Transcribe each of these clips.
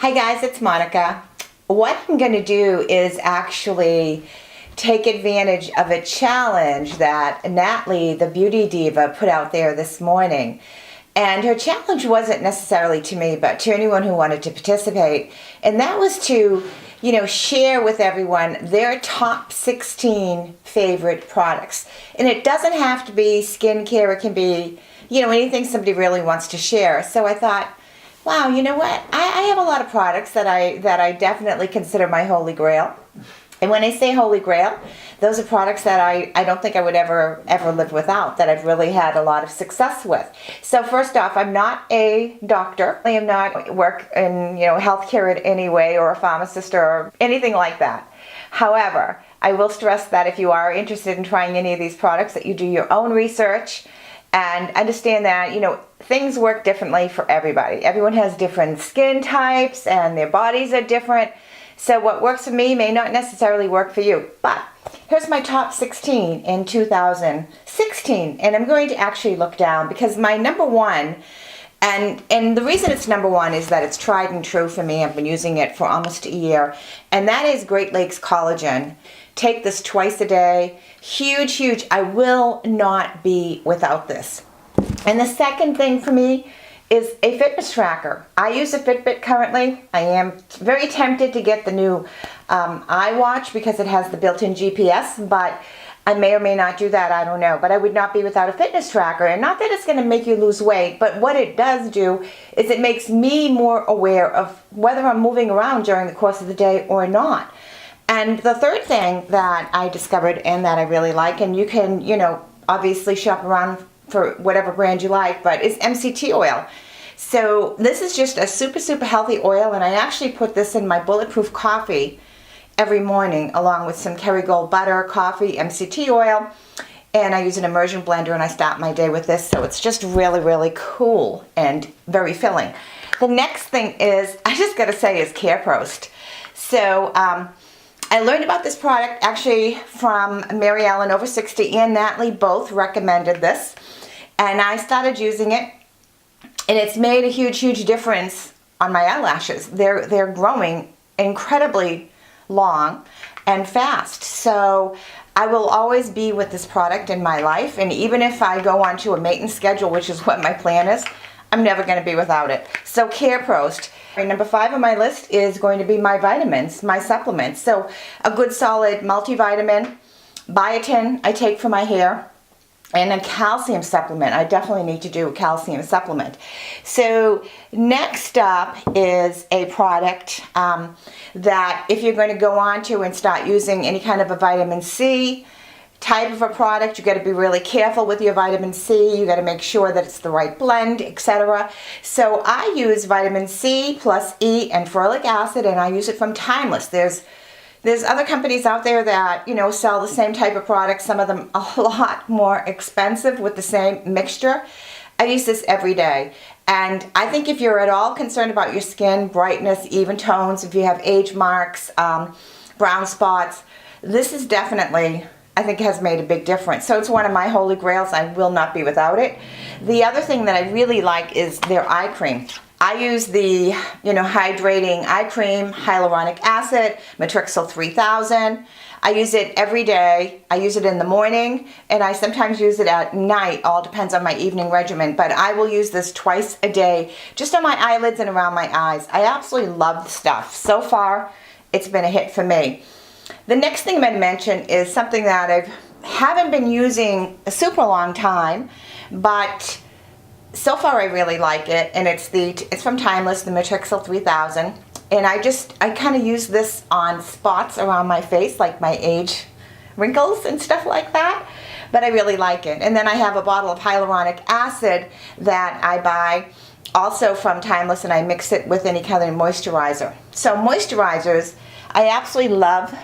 Hi guys, it's Monika. What I'm going to do is actually take advantage of a challenge that Natalie, the beauty diva, put out there this morning. And her challenge wasn't necessarily to me, but to anyone who wanted to participate. And that was to, share with everyone their top 16 favorite products. And it doesn't have to be skincare. It can be, anything somebody really wants to share. So I thought, wow, you know what? I have a lot of products that I definitely consider my holy grail. And when I say holy grail, those are products that I don't think I would ever live without, that I've really had a lot of success with. So first off, I'm not a doctor. I am not work in healthcare in any way, or a pharmacist or anything like that. However, I will stress that if you are interested in trying any of these products, that you do your own research and understand that, things work differently for everybody. Everyone has different skin types and their bodies are different. So what works for me may not necessarily work for you. But here's my top 16 in 2016. And I'm going to actually look down because my number one, and the reason it's number one is that it's tried and true for me. I've been using it for almost a year. And that is Great Lakes Collagen. Take this twice a day. Huge, huge. I will not be without this. And the second thing for me is a fitness tracker. I use a Fitbit currently. I am very tempted to get the new iWatch because it has the built-in GPS, but I may or may not do that, I don't know. But I would not be without a fitness tracker. And not that it's going to make you lose weight, but what it does do is it makes me more aware of whether I'm moving around during the course of the day or not. And the third thing that I discovered and that I really like, and you can, obviously shop around for whatever brand you like, but it's MCT Oil. So this is just a super, super healthy oil, and I actually put this in my bulletproof coffee every morning along with some Kerrygold butter, coffee, MCT oil, and I use an immersion blender and I start my day with this. So it's just really, really cool and very filling. The next thing is, I just got to say, is CareProst. So I learned about this product actually from Mary Ellen Over 60 and Natalie both recommended this. And I started using it, and it's made a huge, huge difference on my eyelashes. They're growing incredibly long and fast. So I will always be with this product in my life, and even if I go onto a maintenance schedule, which is what my plan is, I'm never going to be without it. So CareProst. Number 5 on my list is going to be my vitamins, my supplements. So a good solid multivitamin, biotin I take for my hair, and a calcium supplement. I definitely need to do a calcium supplement. So next up is a product that if you're going to go on to and start using any kind of a vitamin C type of a product, you got to be really careful with your vitamin C. You got to make sure that it's the right blend, etc. So I use vitamin C plus E and ferulic acid, and I use it from Timeless. There's other companies out there that, sell the same type of products, some of them a lot more expensive with the same mixture. I use this every day. And I think if you're at all concerned about your skin, brightness, even tones, if you have age marks, brown spots, this is definitely, I think, has made a big difference. So it's one of my holy grails. I will not be without it. The other thing that I really like is their eye cream. I use the, hydrating eye cream, hyaluronic acid, Matrixyl 3000. I use it every day. I use it in the morning, and I sometimes use it at night. All depends on my evening regimen, but I will use this twice a day, just on my eyelids and around my eyes. I absolutely love the stuff. So far, it's been a hit for me. The next thing I'm going to mention is something that I haven't been using a super long time, but so far I really like it, and it's from Timeless, the Matrixyl 3000, and I kind of use this on spots around my face, like my age wrinkles and stuff like that, but I really like it. And then I have a bottle of hyaluronic acid that I buy also from Timeless, and I mix it with any kind of moisturizer. So moisturizers, I absolutely love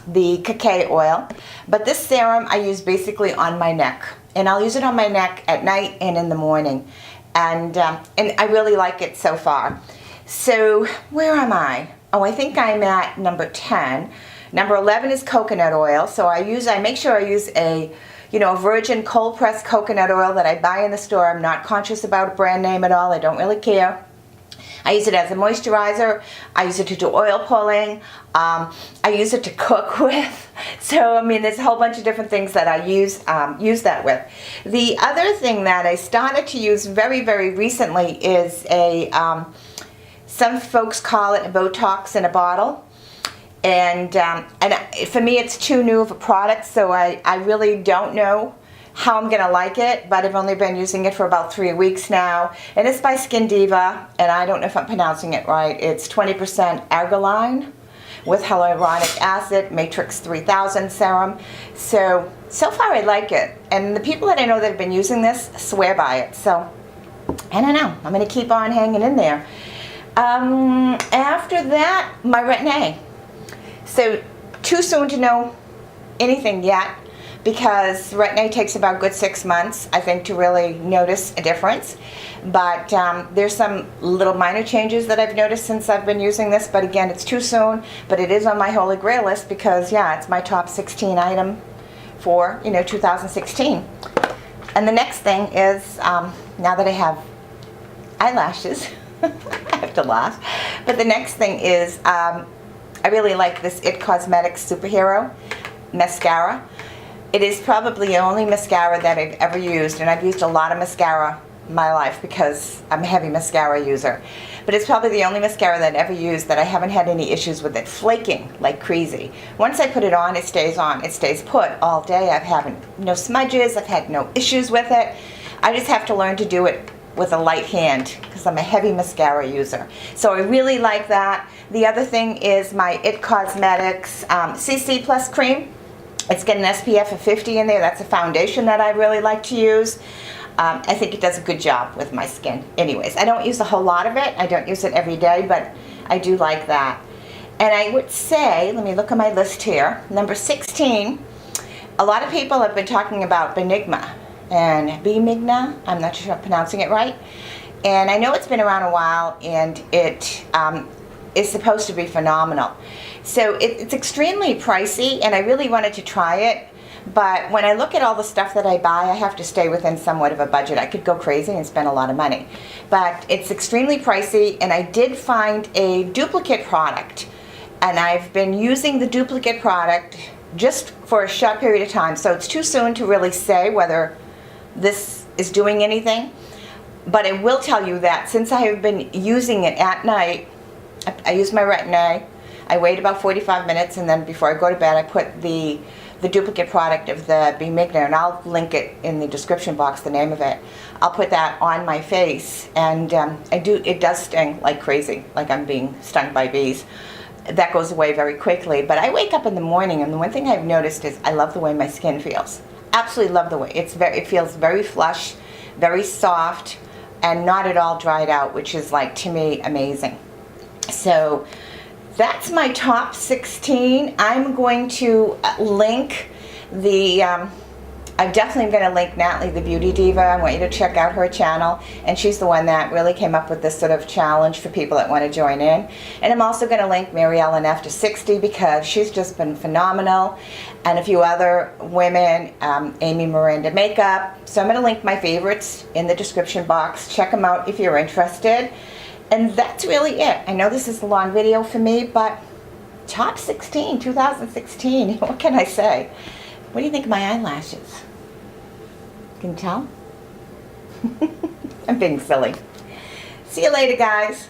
the cacao oil, but this serum I use basically on my neck. And I'll use it on my neck at night and in the morning. And I really like it so far. So where am I? Oh, I think I'm at number 10. Number 11 is coconut oil. So I make sure I use a virgin cold pressed coconut oil that I buy in the store. I'm not conscious about a brand name at all. I don't really care. I use it as a moisturizer. I use it to do oil pulling. I use it to cook with. So, I mean, there's a whole bunch of different things that I use that with. The other thing that I started to use very, very recently is some folks call it a Botox in a bottle. And for me, it's too new of a product, so I really don't know how I'm going to like it, but I've only been using it for about 3 weeks now. And it's by Skin Diva, and I don't know if I'm pronouncing it right. It's 20% arginine with hyaluronic acid, Matrix 3000 serum. So far I like it. And the people that I know that have been using this swear by it. So, I don't know. I'm going to keep on hanging in there. After that, my Retin A. So, too soon to know anything yet, because Retin A takes about a good 6 months, I think, to really notice a difference. But there's some little minor changes that I've noticed since I've been using this. But again, it's too soon. But it is on my Holy Grail list because, yeah, it's my top 16 item for, 2016. And the next thing is, now that I have eyelashes, I have to laugh. But the next thing is, I really like this IT Cosmetics Superhero Mascara. It is probably the only mascara that I've ever used, and I've used a lot of mascara in my life because I'm a heavy mascara user. But it's probably the only mascara that I've ever used that I haven't had any issues with it flaking like crazy. Once I put it on, it stays on. It stays put all day. I've had no smudges. I've had no issues with it. I just have to learn to do it with a light hand because I'm a heavy mascara user. So I really like that. The other thing is my IT Cosmetics CC Plus Cream. It's got an SPF of 50 in there. That's a foundation that I really like to use. I think it does a good job with my skin. Anyways, I don't use a whole lot of it. I don't use it every day, but I do like that. And I would say, let me look at my list here. Number 16, a lot of people have been talking about Benigna and Benigna. I'm not sure if I'm pronouncing it right. And I know it's been around a while, and it is supposed to be phenomenal. So it's extremely pricey, and I really wanted to try it. But when I look at all the stuff that I buy, I have to stay within somewhat of a budget. I could go crazy and spend a lot of money. But it's extremely pricey, and I did find a duplicate product. And I've been using the duplicate product just for a short period of time. So it's too soon to really say whether this is doing anything. But I will tell you that since I have been using it at night, I use my Retin A. I wait about 45 minutes, and then before I go to bed, I put the duplicate product of the Benigna, and I'll link it in the description box, the name of it. I'll put that on my face, and it does sting like crazy, like I'm being stung by bees. That goes away very quickly, but I wake up in the morning, and the one thing I've noticed is I love the way my skin feels. Absolutely love the way. It feels very flush, very soft, and not at all dried out, which is, like, to me, amazing. So that's my top 16. I'm going to link I'm definitely going to link Natalie, the Beauty Diva. I want you to check out her channel. And she's the one that really came up with this sort of challenge for people that want to join in. And I'm also going to link Mary Ellen After 60 because she's just been phenomenal. And a few other women, Amy Miranda Makeup. So I'm going to link my favorites in the description box. Check them out if you're interested. And that's really it. I know this is a long video for me, but top 16, 2016. What can I say? What do you think of my eyelashes? Can you tell? I'm being silly. See you later, guys.